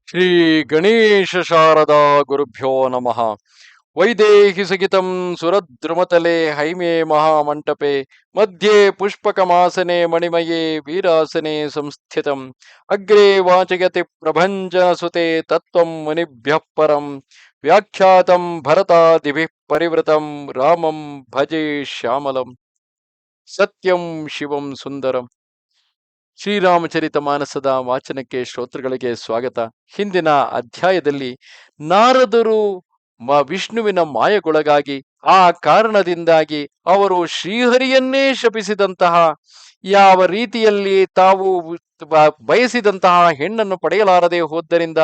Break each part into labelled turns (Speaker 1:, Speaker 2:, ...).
Speaker 1: ಶ್ರೀ ಗಣೇಶ ಶಾರದಾ ಗುರುಭ್ಯೋ ನಮಃ. ವೈದೇಹಿ ಸಹಿತಂ ಸುರದ್ರುಮತಲೆ ಹೈಮೆ ಮಹಾಮಂಟಪೆ ಮಧ್ಯೆ ಪುಷ್ಪಕಮಾಸನೆ ಮಣಿಮಯೇ ವೀರಾಸನೆ ಸಂಸ್ಥಿತಂ ಅಗ್ರೆ ವಾಚಯತಿ ಪ್ರಭಂಜನ ಸುತೆ ತತ್ವಂ ಮುನಿಭ್ಯಃ ಪರಂ ವ್ಯಾಖ್ಯಾತಂ ಭರತಾದಿಭಿಃ ಪರಿವೃತಂ ರಾಮಂ ಭಜೆ ಶ್ಯಾಮಲಂ ಸತ್ಯಂ ಶಿವಂ ಸುಂದರಂ. ಶ್ರೀರಾಮಚರಿತ ಮಾನಸದ ವಾಚನಕ್ಕೆ ಶ್ರೋತೃಗಳಿಗೆ ಸ್ವಾಗತ. ಹಿಂದಿನ ಅಧ್ಯಾಯದಲ್ಲಿ ನಾರದರು ವಿಷ್ಣುವಿನ ಮಾಯೆಗೊಳಗಾಗಿ ಆ ಕಾರಣದಿಂದಾಗಿ ಅವರು ಶ್ರೀಹರಿಯನ್ನೇ ಶಪಿಸಿದಂತಹ, ಯಾವ ರೀತಿಯಲ್ಲಿ ತಾವು ಬಯಸಿದಂತಹ ಹೆಣ್ಣನ್ನು ಪಡೆಯಲಾರದೆ ಹೋದ್ದರಿಂದ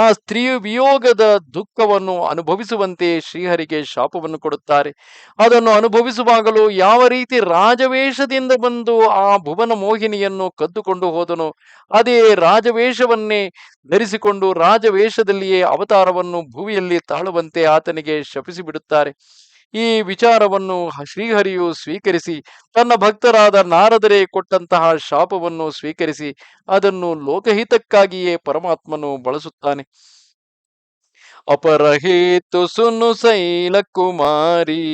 Speaker 1: ಆ ಸ್ತ್ರೀ ವಿಯೋಗದ ದುಃಖವನ್ನು ಅನುಭವಿಸುವಂತೆ ಶ್ರೀಹರಿಗೆ ಶಾಪವನ್ನು ಕೊಡುತ್ತಾರೆ. ಅದನ್ನು ಅನುಭವಿಸುವಾಗಲೂ ಯಾವ ರೀತಿ ರಾಜವೇಷದಿಂದ ಬಂದು ಆ ಭುವನ ಮೋಹಿನಿಯನ್ನು ಕದ್ದುಕೊಂಡು ಹೋದನು, ಅದೇ ರಾಜವೇಷವನ್ನೇ ಧರಿಸಿಕೊಂಡು ರಾಜವೇಷದಲ್ಲಿಯೇ ಅವತಾರವನ್ನು ಭೂಮಿಯಲ್ಲಿ ತಾಳುವಂತೆ ಆತನಿಗೆ ಶಪಿಸಿ ಬಿಡುತ್ತಾರೆ. ಈ ವಿಚಾರವನ್ನು ಶ್ರೀಹರಿಯು ಸ್ವೀಕರಿಸಿ ತನ್ನ ಭಕ್ತರಾದ ನಾರದರೇ ಕೊಟ್ಟಂತಹ ಶಾಪವನ್ನು ಸ್ವೀಕರಿಸಿ ಅದನ್ನು ಲೋಕಹಿತಕ್ಕಾಗಿಯೇ ಪರಮಾತ್ಮನು ಬಳಸುತ್ತಾನೆ. ಅಪರಹೇತು ಸುನು ಶೈಲ ಕುಮಾರಿ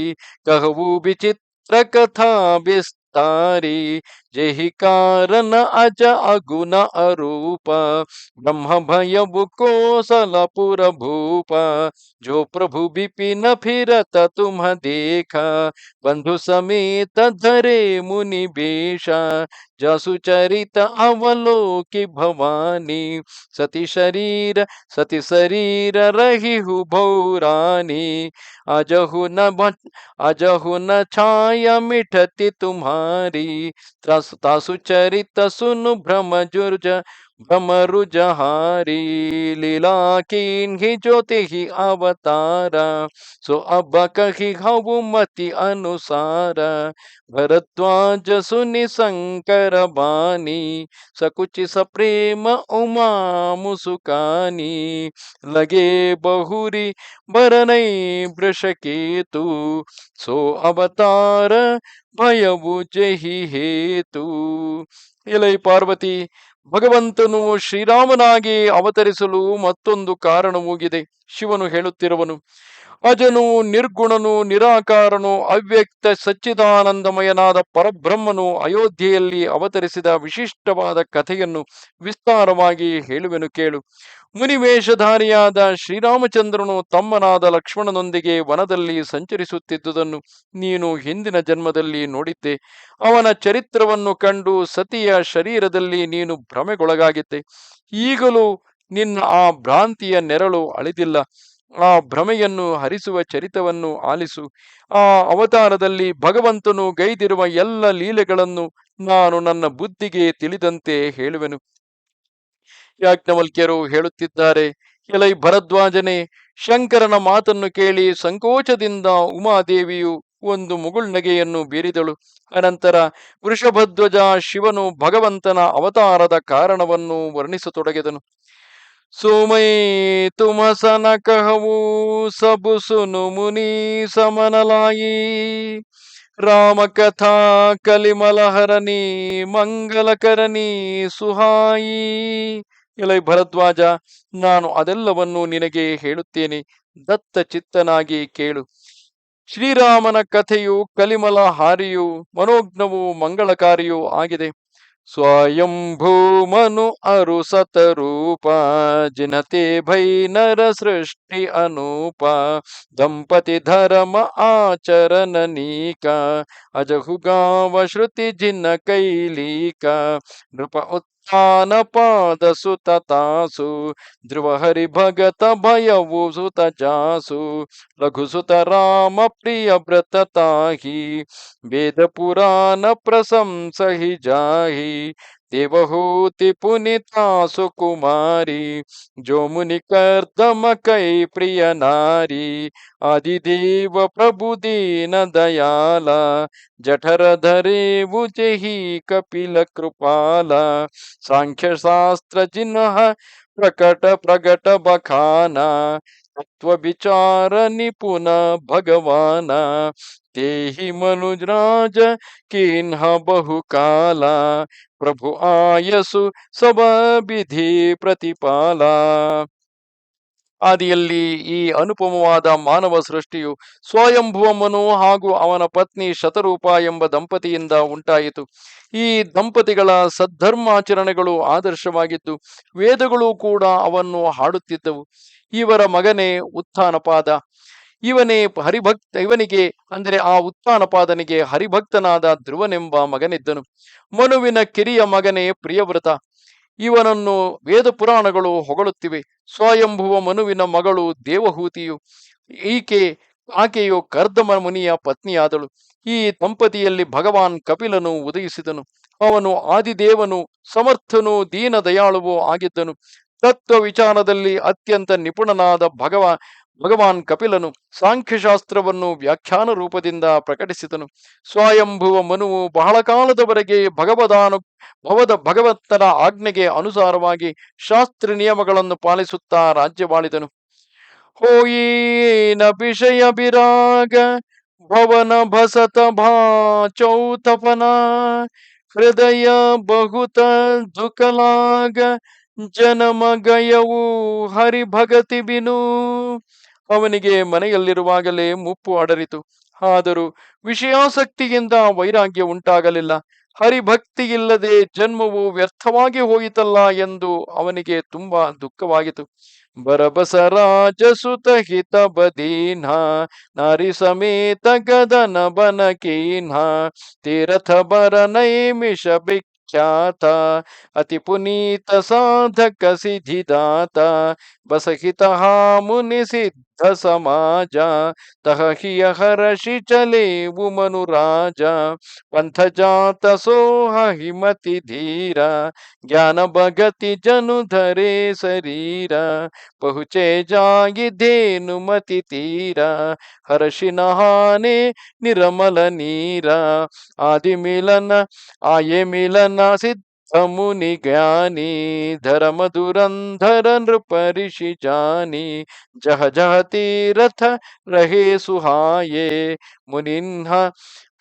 Speaker 1: ಕಹವು ವಿಚಿತ್ರ ಕಥಾ ವಿಸ್ತಾರಿ ಜಹಿ ಕಾರಣ ಅಜ ಅಗುಣ ಅರೂಪ ಬ್ರಹ್ಮ ಭಯವು ಕೋಸಲಪುರ ಭೂಪ जो प्रभु बिपिन फिरत तुम देखा बंधु समेत धरे मुनि बेशा जसु चरित अवलोकि भवानी सती शरीर रही हु भौरानी अजहु न छाया मिठती तुम्हारी तासु चरित सुनु भ्रमरुजहारी लीला कीन्हि ज्योति ही अवतारा सो अब कही हवु मति अनुसार भरद्वाज सुनि शंकर बानी सकुचि सप्रेम उमा मुसुकानी लगे बहुरी बरनई वृषकेतु सो अवतार भयವು ಜಹಿ ಹೇತು. ಎಲೈ ಪಾರ್ವತಿ, ಭಗವಂತನು ಶ್ರೀರಾಮನಾಗಿ ಅವತರಿಸಲು ಮತ್ತೊಂದು ಕಾರಣವೂ ಇದೆ. ಶಿವನು ಹೇಳುತ್ತಿರುವನು, ಅಜನು, ನಿರ್ಗುಣನು, ನಿರಾಕಾರನು, ಅವ್ಯಕ್ತ ಸಚ್ಚಿದಾನಂದಮಯನಾದ ಪರಬ್ರಹ್ಮನು ಅಯೋಧ್ಯೆಯಲ್ಲಿ ಅವತರಿಸಿದ ವಿಶಿಷ್ಟವಾದ ಕಥೆಯನ್ನು ವಿಸ್ತಾರವಾಗಿ ಹೇಳುವೆನು ಕೇಳು. ಮುನಿವೇಷಧಾರಿಯಾದ ಶ್ರೀರಾಮಚಂದ್ರನು ತಮ್ಮನಾದ ಲಕ್ಷ್ಮಣನೊಂದಿಗೆ ವನದಲ್ಲಿ ಸಂಚರಿಸುತ್ತಿದ್ದುದನ್ನು ನೀನು ಹಿಂದಿನ ಜನ್ಮದಲ್ಲಿ ನೋಡಿದ್ದೆ. ಅವನ ಚರಿತ್ರವನ್ನು ಕಂಡು ಸತಿಯ ಶರೀರದಲ್ಲಿ ನೀನು ಭ್ರಮೆಗೊಳಗಾಗಿದ್ದೆ. ಈಗಲೂ ನಿನ್ನ ಆ ಭ್ರಾಂತಿಯ ನೆರಳು ಅಳಿದಿಲ್ಲ. ಆ ಭ್ರಮೆಯನ್ನು ಹರಿಸುವ ಚರಿತವನ್ನು ಆಲಿಸು. ಆ ಅವತಾರದಲ್ಲಿ ಭಗವಂತನು ಗೈದಿರುವ ಎಲ್ಲ ಲೀಲೆಗಳನ್ನು ನಾನು ನನ್ನ ಬುದ್ಧಿಗೆ ತಿಳಿದಂತೆ ಹೇಳುವೆನು. ಯಾಜ್ಞವಲ್ಕ್ಯರು ಹೇಳುತ್ತಿದ್ದಾರೆ, ಎಲೈ ಭರದ್ವಾಜನೇ, ಶಂಕರನ ಮಾತನ್ನು ಕೇಳಿ ಸಂಕೋಚದಿಂದ ಉಮಾದೇವಿಯು ಒಂದು ಮುಗುಳ್ನಗೆಯನ್ನು ಬೀರಿದಳು. ಅನಂತರ ವೃಷಭಧ್ವಜ ಶಿವನು ಭಗವಂತನ ಅವತಾರದ ಕಾರಣವನ್ನು ವರ್ಣಿಸತೊಡಗಿದನು. ಸೋಮೈ ತುಮ ಸನ ಕಹವು ಸಬು ಸುನು ಮುನಿ ಸಮನಲಾಯಿ ರಾಮ ಕಥಾ ಕಲಿಮಲಹರಣಿ ಮಂಗಲಕರಣಿ ಸುಹಾಯಿ. ಎಲೈ ಭರದ್ವಾಜ, ನಾನು ಅದೆಲ್ಲವನ್ನು ನಿನಗೆ ಹೇಳುತ್ತೇನೆ, ದತ್ತ ಚಿತ್ತನಾಗಿ ಕೇಳು. ಶ್ರೀರಾಮನ ಕಥೆಯು ಕಲಿಮಲ ಹಾರಿಯೂ ಮನೋಜ್ಞವೂ ಮಂಗಳಕಾರಿಯೂ ಆಗಿದೆ. ಸ್ವಯಂಭೂಮನು ಅರು ಸತರೂಪ ಜಿನತೆ ಭೈ ನರ ಸೃಷ್ಟಿ ಅನೂಪ ದಂಪತಿ ಧರ್ಮ ಆಚರಣ ನೀಕ ಅಜಹುಗಾವ ಶ್ರುತಿ ಜಿನ ಕೈಲೀಕ ನೃಪ ಉತ್ಥಾನ ಪಾದ ಸುತ ತಾಸು ಧ್ರುವ ಹರಿ ಭಗತ ಭಯವು ಸುತ ಜಾಸು ಲಘು ಸುತ ರಾಮ ಪ್ರಿಯ ವ್ರತ ತಾಹಿ ವೇದ ಪುರಾಣ ಪ್ರಶಂಸಹಿ ಜಾಹಿ ದೇವಹೂತಿ ಪುನಿತಾ ಸುಕುಮಾರಿ ಜೋ ಮುನಿ ಕರ್ದಮ ಕೈ ಪ್ರಿಯ ನಾರಿ ಆದಿದೇವ ಪ್ರಭು ದೀನ ದಯಾಲ ಜಠರ ಧರೇವು ಜಹಿ ಕಪಿಲ ಕೃಪಾಲ ಸಾಂಖ್ಯ ಶಾಸ್ತ್ರ ಜಿನ್ಹ ಪ್ರಕಟ ಬಖಾನ तत्व विचार निपुण भगवान, तेहि मनुजराज किन्ह बहुकाಲ, प्रभु आयसु सब विधि ಪ್ರತಿಪಾಲ. ಆದಿಯಲ್ಲಿ ಈ ಅನುಪಮವಾದ ಮಾನವ ಸೃಷ್ಟಿಯು ಸ್ವಯಂಭುವ ಮನು ಹಾಗೂ ಅವನ ಪತ್ನಿ ಶತರೂಪ ಎಂಬ ದಂಪತಿಯಿಂದ ಉಂಟಾಯಿತು. ಈ ದಂಪತಿಗಳ ಸದ್ಧರ್ಮಾಚರಣೆಗಳು ಆದರ್ಶವಾಗಿದ್ದು ವೇದಗಳು ಕೂಡ ಅವನ್ನು ಹಾಡುತ್ತಿದ್ದವು. ಇವರ ಮಗನೇ ಉತ್ಥಾನಪಾದ. ಇವನಿಗೆ ಅಂದರೆ ಆ ಉತ್ಥಾನಪಾದನಿಗೆ ಹರಿಭಕ್ತನಾದ ಧ್ರುವನೆಂಬ ಮಗನಿದ್ದನು. ಮನುವಿನ ಕಿರಿಯ ಮಗನೇ ಪ್ರಿಯವ್ರತ. ಇವನನ್ನು ವೇದ ಪುರಾಣಗಳು ಹೊಗಳುತ್ತಿವೆ. ಸ್ವಯಂಭುವ ಮನುವಿನ ಮಗಳು ದೇವಹೂತಿಯು. ಆಕೆಯು ಕರ್ದಮ ಮುನಿಯ ಪತ್ನಿಯಾದಳು. ಈ ದಂಪತಿಯಲ್ಲಿ ಭಗವಾನ್ ಕಪಿಲನು ಉದಯಿಸಿದನು. ಅವನು ಆದಿದೇವನು, ಸಮರ್ಥನು, ದೀನ ದಯಾಳುವೂ ಆಗಿದ್ದನು. ತತ್ವ ವಿಚಾರದಲ್ಲಿ ಅತ್ಯಂತ ನಿಪುಣನಾದ ಭಗವಾನ್ ಕಪಿಲನು ಸಾಂಖ್ಯಶಾಸ್ತ್ರವನ್ನು ವ್ಯಾಖ್ಯಾನ ರೂಪದಿಂದ ಪ್ರಕಟಿಸಿದನು. ಸ್ವಯಂಭುವ ಮನುವು ಬಹಳ ಕಾಲದವರೆಗೆ ಭಗವಂತನ ಆಜ್ಞೆಗೆ ಅನುಸಾರವಾಗಿ ಶಾಸ್ತ್ರ ನಿಯಮಗಳನ್ನು ಪಾಲಿಸುತ್ತಾ ರಾಜ್ಯವಾಳಿದನು. ಹೋಯಿನ ವಿಷಯ ಬಿರಾಗ ಭವನ ಭಸತ ಚೌತಪನ, ಹೃದಯ ಬಹುತ ದುಃಖಲಾಗ ಜನಮ ಗಯವು ಹರಿಭಗತಿ ಬಿನು. ಅವನಿಗೆ ಮನೆಯಲ್ಲಿರುವಾಗಲೇ ಮುಪ್ಪು ಅಡರಿತು. ಆದರೂ ವಿಷಯಾಸಕ್ತಿಯಿಂದ ವೈರಾಗ್ಯ ಉಂಟಾಗಲಿಲ್ಲ. ಹರಿಭಕ್ತಿ ಇಲ್ಲದೆ ಜನ್ಮವು ವ್ಯರ್ಥವಾಗಿ ಹೋಯಿತಲ್ಲ ಎಂದು ಅವನಿಗೆ ತುಂಬಾ ದುಃಖವಾಗಿತು. ಬರಬಸರಾಜ ಸುತ ಹಿತ ಬದೀನ, ನಾರಿ ಸಮೇತ ಗದನ ಬನಕೀನ, ತೀರಥ ಬರ ನೈಮಿಷ ಖ್ಯಾತ, ಅತಿ ಪುನೀತ ಸಾಧಕ ಸಿದ್ಧಿದಾತ, ಬಸಹಿತ ಮುನಿ ಸಿದ್ಧ ಸಮಾಜ, ತಹ ಹಿಯ ಹರಷಿ ಚಲೇವು ಮನುರಾಜ, ಪಂಥ ಜಾತ ಸೋಹ ಹಿಮತಿ ಧೀರ, ಜ್ಞಾನ ಭಗತಿ ಜನು ಧರೆ ಶರೀರ, ಪಹುಚೆ ಜಾಗಿ ಧೇನು ಮತಿ ತೀರ, ಹರ್ಷಿ ನಹಾನೆ ನಿರಮಲ ನೀರ, ಆದಿ ಮಿಲನ ಆಯೆ ಮಿಲನ ಸಿದ್ಧ ಮುನಿ ಜ್ಞಾನಿ, ಧರ್ಮ ದುರಂಧರ ನೃಪ ಋಷಿ ಜಾನಿ, ಜಹ ಜಹ ತೀರಥ ರಹೇ ಸುಹಾಯೇ, ಮುನಿನ್ಹ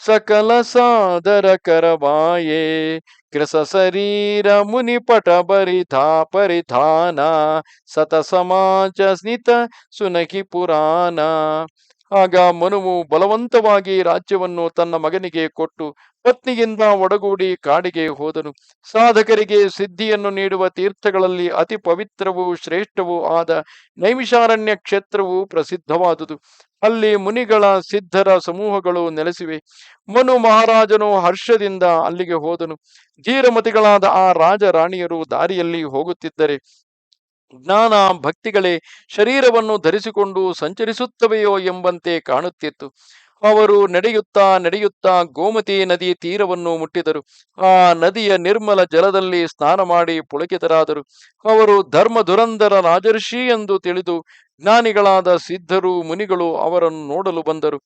Speaker 1: ಸಕಲ ಸಾದರ ಕರವಾಯೇ, ಕೃಸ ಶರೀರ ಮುನಿ ಪಟ ಪರಿಧಾನ, ಸತ ಸಮಾಜ ಸ್ನಿತ ಸುನಕಿ ಪುರಾಣ. ಆಗ ಮನುವು ಬಲವಂತವಾಗಿ ರಾಜ್ಯವನ್ನು ತನ್ನ ಮಗನಿಗೆ ಕೊಟ್ಟು ಪತ್ನಿಯಿಂದ ಒಡಗೂಡಿ ಕಾಡಿಗೆ ಹೋದನು. ಸಾಧಕರಿಗೆ ಸಿದ್ಧಿಯನ್ನು ನೀಡುವ ತೀರ್ಥಗಳಲ್ಲಿ ಅತಿ ಪವಿತ್ರವೂ ಶ್ರೇಷ್ಠವೂ ಆದ ನೈಮಿಷಾರಣ್ಯ ಕ್ಷೇತ್ರವು ಪ್ರಸಿದ್ಧವಾದುದು. ಅಲ್ಲಿ ಮುನಿಗಳ ಸಿದ್ಧರ ಸಮೂಹಗಳು ನೆಲೆಸಿವೆ. ಮನು ಮಹಾರಾಜನು ಹರ್ಷದಿಂದ ಅಲ್ಲಿಗೆ ಹೋದನು. ಧೀರಮತಿಗಳಾದ ಆ ರಾಜ ರಾಣಿಯರು ದಾರಿಯಲ್ಲಿ ಹೋಗುತ್ತಿದ್ದರೆ ಜ್ಞಾನ ಭಕ್ತಿಗಳೇ ಶರೀರವನ್ನು ಧರಿಸಿಕೊಂಡು ಸಂಚರಿಸುತ್ತವೆಯೋ ಎಂಬಂತೆ ಕಾಣುತ್ತಿತ್ತು. ಅವರು ನಡೆಯುತ್ತಾ ಗೋಮತಿ ನದಿ ತೀರವನ್ನು ಮುಟ್ಟಿದರು. ಆ ನದಿಯ ನಿರ್ಮಲ ಜಲದಲ್ಲಿ ಸ್ನಾನ ಮಾಡಿ ಪುಳಕಿತರಾದರು. ಅವರು ಧರ್ಮ ಧುರಂಧರ ರಾಜರ್ಷಿ ಎಂದು ತಿಳಿದು ಜ್ಞಾನಿಗಳಾದ ಸಿದ್ಧರು ಮುನಿಗಳು ಅವರನ್ನು ನೋಡಲು ಬಂದರು.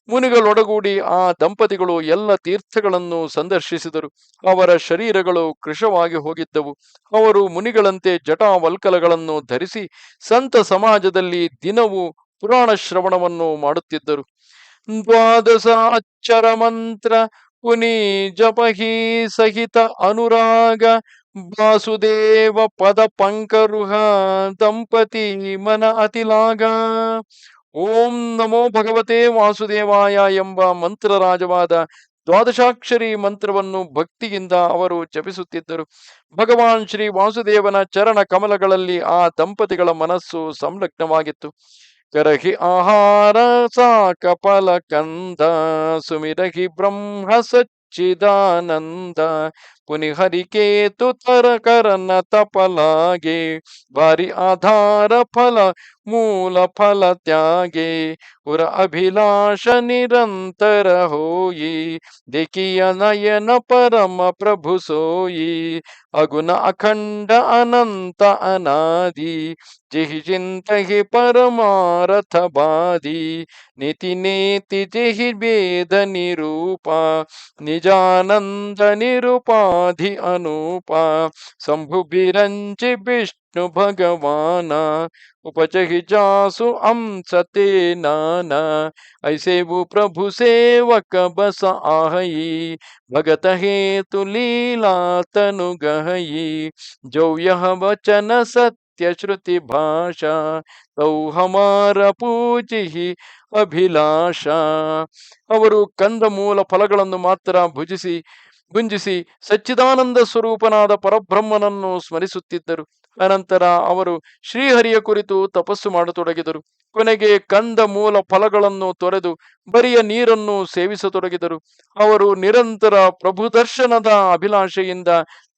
Speaker 1: ಮುನಿಗಳೊಡಗೂಡಿ ಆ ದಂಪತಿಗಳು ಎಲ್ಲ ತೀರ್ಥಗಳನ್ನು ಸಂದರ್ಶಿಸಿದರು. ಅವರ ಶರೀರಗಳು ಕೃಶವಾಗಿ ಹೋಗಿದ್ದವು. ಅವರು ಮುನಿಗಳಂತೆ ಜಟಾವಲ್ಕಲಗಳನ್ನು ಧರಿಸಿ ಸಂತ ಸಮಾಜದಲ್ಲಿ ದಿನವೂ ಪುರಾಣ ಶ್ರವಣವನ್ನು ಮಾಡುತ್ತಿದ್ದರು. ದ್ವಾದಶ ಅಕ್ಷರ ಮಂತ್ರ ಪುನಿ ಜಪಹಿ ಸಹಿತ ಅನುರಾಗ, ವಾಸುದೇವ ಪದ ಪಂಕರುಹ ದಂಪತಿ ಮನ ಅತಿಲಾಗ. ಓಂ ನಮೋ ಭಗವತೆ ವಾಸುದೇವಾಯ ಎಂಬ ಮಂತ್ರರಾಜವಾದ ದ್ವಾದಶಾಕ್ಷರಿ ಮಂತ್ರವನ್ನು ಭಕ್ತಿಯಿಂದ ಅವರು ಜಪಿಸುತ್ತಿದ್ದರು. ಭಗವಾನ್ ಶ್ರೀ ವಾಸುದೇವನ ಚರಣ ಕಮಲಗಳಲ್ಲಿ ಆ ದಂಪತಿಗಳ ಮನಸ್ಸು ಸಂಲಗ್ನವಾಗಿತ್ತು. ಕರಹಿ ಆಹಾರ ಸಾಕಪಲ ಕಂದ, ಸುಮಿರಹಿ ಬ್ರಹ್ಮ ಸಚ್ಚಿದಾನಂದ, ಪುನಿಹರಿಕೇತು ತರ ಕರನ ತಪಲಾಗೆ, ಬಾರಿ ಆಧಾರ ಫಲ ಮೂಲ ಫಲ ತ್ಯಾಗೆ, ಉರ ಅಭಿಲಾಷ ನಿರಂತರ ಹೋಯಿ, ದೇಕಿಯ ನಯನ ಪರಮ ಪ್ರಭು ಸೋಯಿ, ಅಗುಣ ಅಖಂಡ ಅನಂತ ಅನಾದಿ, ಜಿಹಿ ಚಿಂತಹಿ ಪರಮಾರಥ ಬಾದಿ, ನೀತಿ ನೇತಿ ಜಿಹಿ ಭೇದ ನಿರೂಪ, ನಿಜಾನಂದ ನಿರುಪಾಧಿ ಅನೂಪ, ಶಂಭು ಬಿರಂಚಿ विष्णु भगवान उपचहि जासु हम सते नाना ऐसे वो प्रभु सेवक बस आहई भगत हेतु लीला तनु गहई जो यह वचन सत्य श्रुति भाषा तौ हमाರ ಪೂಜಿಹಿ ಅಭಿಲಾಷ. ಅವರು ಕಂದಮೂಲ ಫಲಗಳನ್ನು ಮಾತ್ರ ಭುಂಜಿಸಿ ಸಚ್ಚಿದಾನಂದ ಸ್ವರೂಪನಾದ ಪರಬ್ರಹ್ಮನನ್ನು ಸ್ಮರಿಸುತ್ತಿದ್ದರು. ಅನಂತರ ಅವರು ಶ್ರೀಹರಿಯ ಕುರಿತು ತಪಸ್ಸು ಮಾಡತೊಡಗಿದರು. ಕೊನೆಗೆ ಕಂದ ಮೂಲ ಫಲಗಳನ್ನು ತೊರೆದು ಬರಿಯ ನೀರನ್ನು ಸೇವಿಸತೊಡಗಿದರು. ಅವರು ನಿರಂತರ ಪ್ರಭು ದರ್ಶನದ ಅಭಿಲಾಷೆಯಿಂದ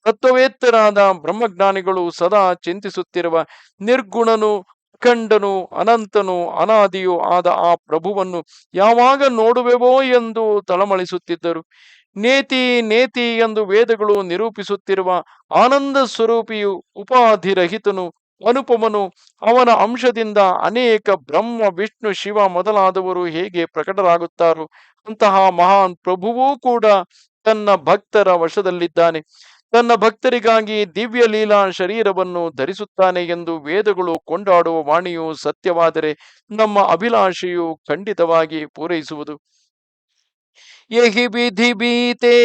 Speaker 1: ತತ್ವವೇತ್ತರಾದ ಬ್ರಹ್ಮಜ್ಞಾನಿಗಳು ಸದಾ ಚಿಂತಿಸುತ್ತಿರುವ ನಿರ್ಗುಣನು ಅಖಂಡನು ಅನಂತನು ಅನಾದಿಯೂ ಆದ ಆ ಪ್ರಭುವನ್ನು ಯಾವಾಗ ನೋಡುವೆವೋ ಎಂದು ತಳಮಳಿಸುತ್ತಿದ್ದರು. ನೇತಿ ನೇತಿ ಎಂದು ವೇದಗಳು ನಿರೂಪಿಸುತ್ತಿರುವ ಆನಂದ ಸ್ವರೂಪಿಯು ಉಪಾಧಿರಹಿತನು ಅನುಪಮನು ಅವನ ಅಂಶದಿಂದ ಅನೇಕ ಬ್ರಹ್ಮ ವಿಷ್ಣು ಶಿವ ಮೊದಲಾದವರು ಹೇಗೆ ಪ್ರಕಟರಾಗುತ್ತಾರೋ ಅಂತಹ ಮಹಾನ್ ಪ್ರಭುವೂ ಕೂಡ ತನ್ನ ಭಕ್ತರ ವಶದಲ್ಲಿದ್ದಾನೆ. ತನ್ನ ಭಕ್ತರಿಗಾಗಿ ದಿವ್ಯ ಲೀಲಾ ಶರೀರವನ್ನು ಧರಿಸುತ್ತಾನೆ ಎಂದು ವೇದಗಳು ಕೊಂಡಾಡುವ ವಾಣಿಯು ಸತ್ಯವಾದರೆ ನಮ್ಮ ಅಭಿಲಾಷೆಯು ಖಂಡಿತವಾಗಿ ಪೂರೈಸುವುದು. ಯಹಿ ವಿಧಿ ಬೀತೆ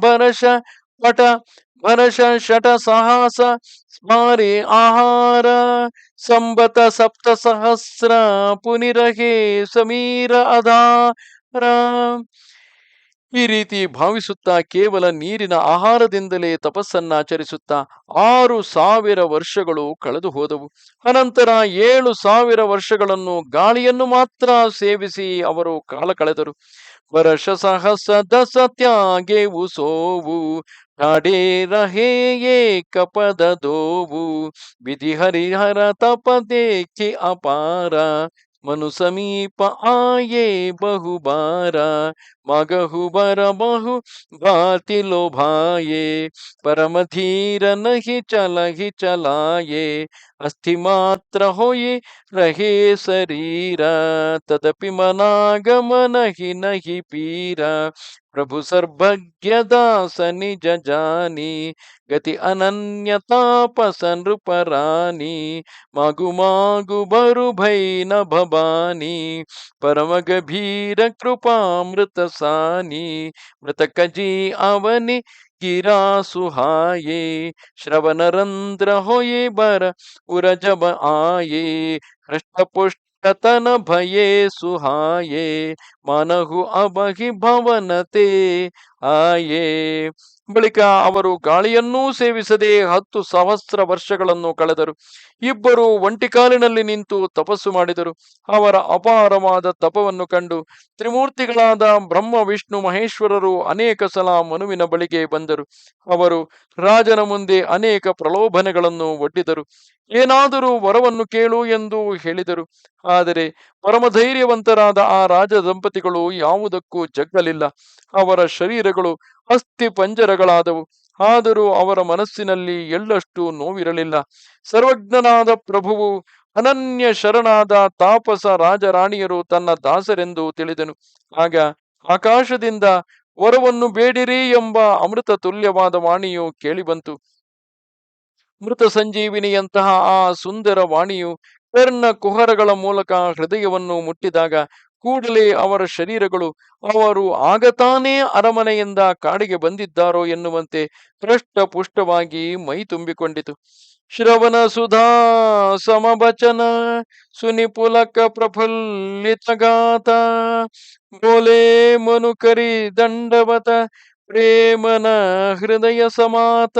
Speaker 1: ಭರಷ ಪಟ ಭರಷ ಶಟ ಸಾಹಸ ಸ್ಮಾರಿ ಆಹಾರ ಸಂಬತ ಸಪ್ತ ಸಹಸ್ರ ಪುನಿರಹೇ ಸಮೀರ ಅಧಾರ. ಈ ರೀತಿ ಭಾವಿಸುತ್ತಾ ಕೇವಲ ನೀರಿನ ಆಹಾರದಿಂದಲೇ ತಪಸ್ಸನ್ನಾಚರಿಸುತ್ತಾ 6,000 ವರ್ಷಗಳು ಕಳೆದು ಹೋದವು. ಅನಂತರ 7,000 ವರ್ಷಗಳನ್ನು ಗಾಳಿಯನ್ನು ಮಾತ್ರ ಸೇವಿಸಿ ಅವರು ಕಾಲ ಕಳೆದರು. ವರ್ಷ ಸಹಸ್ರ ದಸ ತ್ಯಾಗೆವು ಸೋವು ಠಾಡೇ ರಹೇ ಏಕಪದ ದೋವು ವಿಧಿ ಹರಿಹರ ತಪದೇಖಿ ಅಪಾರ ಮನು ಸಮೀಪ ಆಯೇ ಬಹುಬಾರ ಮಗಹು ಬರ ಬಹು ಭಾತಿ ಲೋಭಾಯೇ ಪರಮ ಧೀರ ನಹಿ ಚಲಾಯೇ ಅಸ್ಥಿ ಮಾತ್ರ ಹೋಯಿ ರಹೇ ಶರೀರ ತದಪಿ ಮನಾಗಮನ ಹಿ ನಹಿ ಪೀರ ಪ್ರಭು ಸರ್ವಜ್ಞ ದಾಸ ನಿಜ ಜಾನಿ ಗತಿ ಅನನ್ಯ ತಾಪಸ ನೃಪರಾನಿ ಮಾಗು ಮಾಗು ಬರು ಭೈನ ಭವಾನಿ ಪರಮ ಗಭೀರ ಕೃಪಾಮೃತ ಸಾನಿ ಮೃತಕ ಜೀ ಅವನಿ ಗಿರಾ ಸುಹಾಯೇ ಶ್ರವಣರಂಧ್ರ ಹೋಯೆ ಬರ ಉರಜಬ ಆಯೇ ಹೃಷ್ಟಪುಷ್ಟ ತನ ಭಯೇ ಸುಹಾಯೇ ಮನಹು ಅಬಹಿ ಭವನತೆ ಆಯೇ. ಬಳಿಕ ಅವರು ಗಾಳಿಯನ್ನೂ ಸೇವಿಸದೆ 10 ಸಹಸ್ರ ವರ್ಷಗಳನ್ನು ಕಳೆದರು. ಇಬ್ಬರು ಒಂಟಿಕಾಲಿನಲ್ಲಿ ನಿಂತು ತಪಸ್ಸು ಮಾಡಿದರು. ಅವರ ಅಪಾರವಾದ ತಪವನ್ನು ಕಂಡು ತ್ರಿಮೂರ್ತಿಗಳಾದ ಬ್ರಹ್ಮ ವಿಷ್ಣು ಮಹೇಶ್ವರರು ಅನೇಕ ಸಲ ಮನುವಿನ ಬಳಿಗೆ ಬಂದರು. ಅವರು ರಾಜನ ಮುಂದೆ ಅನೇಕ ಪ್ರಲೋಭನೆಗಳನ್ನು ಒಡ್ಡಿದರು. ಏನಾದರೂ ವರವನ್ನು ಕೇಳು ಎಂದು ಹೇಳಿದರು. ಆದರೆ ಪರಮಧೈರ್ಯವಂತರಾದ ಆ ರಾಜ ದಂಪತಿಗಳು ಯಾವುದಕ್ಕೂ ಜಗ್ಗಲಿಲ್ಲ. ಅವರ ಶರೀರಗಳು ಅಸ್ಥಿ ಪಂಜರಗಳಾದವು. ಆದರೂ ಅವರ ಮನಸ್ಸಿನಲ್ಲಿ ಎಳ್ಳಷ್ಟು ನೋವಿರಲಿಲ್ಲ. ಸರ್ವಜ್ಞನಾದ ಪ್ರಭುವು ಅನನ್ಯ ಶರಣಾದ ತಾಪಸ ರಾಜರಾಣಿಯರು ತನ್ನ ದಾಸರೆಂದು ತಿಳಿದನು. ಆಗ ಆಕಾಶದಿಂದ ವರವನ್ನು ಬೇಡಿರಿ ಎಂಬ ಅಮೃತ ತುಲ್ಯವಾದ ವಾಣಿಯು ಕೇಳಿಬಂತು. ಮೃತ ಸಂಜೀವಿನಿಯಂತಹ ಆ ಸುಂದರ ವಾಣಿಯು ಕರ್ಣ ಕುಹರಗಳ ಮೂಲಕ ಹೃದಯವನ್ನು ಮುಟ್ಟಿದಾಗ ಕೂಡಲೇ ಅವರ ಶರೀರಗಳು ಅವರು ಆಗತಾನೇ ಅರಮನೆಯಿಂದ ಕಾಡಿಗೆ ಬಂದಿದ್ದಾರೋ ಎನ್ನುವಂತೆ ಪೃಷ್ಟ ಪುಷ್ಟವಾಗಿ ಮೈ ತುಂಬಿಕೊಂಡಿತು. ಶ್ರವಣ ಸುಧಾ ಸಮವಚನ ಸುನಿಪುಲಕ ಪ್ರಫುಲ್ಲಿತ ಗಾತ ಬೋಲೆ ಮನುಕರಿ ದಂಡವತ ಪ್ರೇಮನ ಹೃದಯ ಸಮಾತ.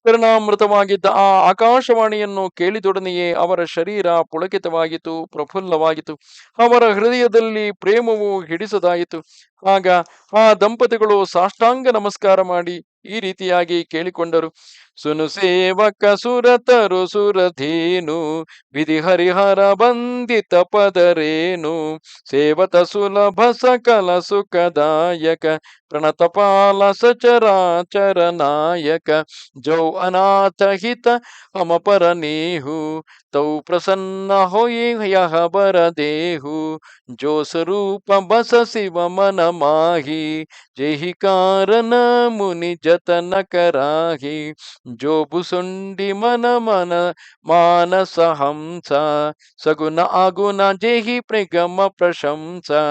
Speaker 1: ಕರುಣಾಮೃತವಾಗಿದ್ದ ಆ ಆಕಾಶವಾಣಿಯನ್ನು ಕೇಳಿದೊಡನೆಯೇ ಅವರ ಶರೀರ ಪುಳಕಿತವಾಯಿತು, ಪ್ರಫುಲ್ಲವಾಯಿತು. ಅವರ ಹೃದಯದಲ್ಲಿ ಪ್ರೇಮವು ಹಿಡಿಸದಾಯಿತು. ಆಗ ಆ ದಂಪತಿಗಳು ಸಾಷ್ಟಾಂಗ ನಮಸ್ಕಾರ ಮಾಡಿ ಈ ರೀತಿಯಾಗಿ ಕೇಳಿಕೊಂಡರು. ಸುನು ಸೇವಕ ಸುರತರು ಸುರಧೇನು ವಿಧಿ ಹರಿಹರ ಬಂದಿತ ಪದರೇನು ಸೇವತ ಸುಲಭ ಸಕಲ ಸುಖದಾಯಕ ಪ್ರಣತಪಾಲ ಸಚರಾಚರ ನಾಯಕ ಜೌ ಅನಾಥ ಹಿತ ಅಮಪರ ನೇಹು ತೌ ಪ್ರಸನ್ನ ಹೋಯಿ ಯಹ ಬರ ದೇಹು ಜೋ ಸ್ವರೂಪ ಬಸ ಶಿವ ಮನ ಮಾಹಿ ಜೈ ಕಾರಣ ಮುನಿ जतन कराहि। जो भुसुंडी मन मन मानस हंस, सगुन आगुन जेहि प्रिगम प्रशंसा।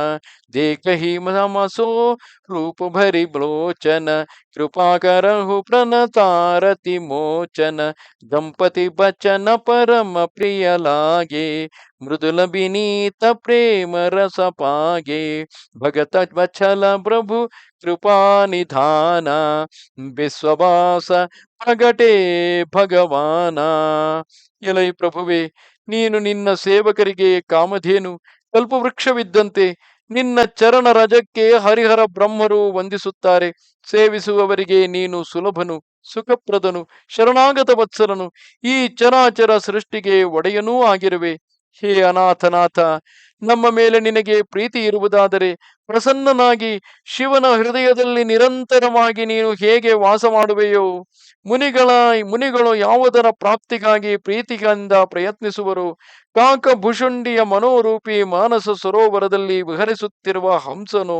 Speaker 1: देखहि समसो रूप भरि ब्लोचन, कृपा करहु प्रणतारति मोचन। दंपति बचन परम प्रिय लागे, मृदुल विनीत प्रेम रस पागे। भगत वत्सल प्रभु कृपा निधाನ, ವಿಶ್ವವಾಸ ಪ್ರಗಟೆ ಭಗವಾನ. ಎಲೈ ಪ್ರಭುವೆ, ನೀನು ನಿನ್ನ ಸೇವಕರಿಗೆ ಕಾಮಧೇನು ಕಲ್ಪವೃಕ್ಷವಿದ್ದಂತೆ. ನಿನ್ನ ಚರಣ ರಜಕ್ಕೆ ಹರಿಹರ ಬ್ರಹ್ಮರು ವಂದಿಸುತ್ತಾರೆ. ಸೇವಿಸುವವರಿಗೆ ನೀನು ಸುಲಭನು, ಸುಖಪ್ರದನು, ಶರಣಾಗತ ವತ್ಸಲನು, ಈ ಚರಾಚರ ಸೃಷ್ಟಿಗೆ ಒಡೆಯನೂ ಆಗಿರುವೆ. ಹೇ ಅನಾಥನಾಥ, ನಮ್ಮ ಮೇಲೆ ನಿನಗೆ ಪ್ರೀತಿ ಇರುವುದಾದರೆ ಪ್ರಸನ್ನನಾಗಿ ಶಿವನ ಹೃದಯದಲ್ಲಿ ನಿರಂತರವಾಗಿ ನೀನು ಹೇಗೆ ವಾಸ ಮಾಡುವೆಯೋ? ಮುನಿಗಳು ಯಾವುದರ ಪ್ರಾಪ್ತಿಗಾಗಿ ಪ್ರೀತಿಯಿಂದ ಪ್ರಯತ್ನಿಸುವರು? ಕಾಕಭುಷುಂಡಿಯ ಮನೋರೂಪಿ ಮಾನಸ ಸರೋವರದಲ್ಲಿ ವಿಹರಿಸುತ್ತಿರುವ ಹಂಸನು,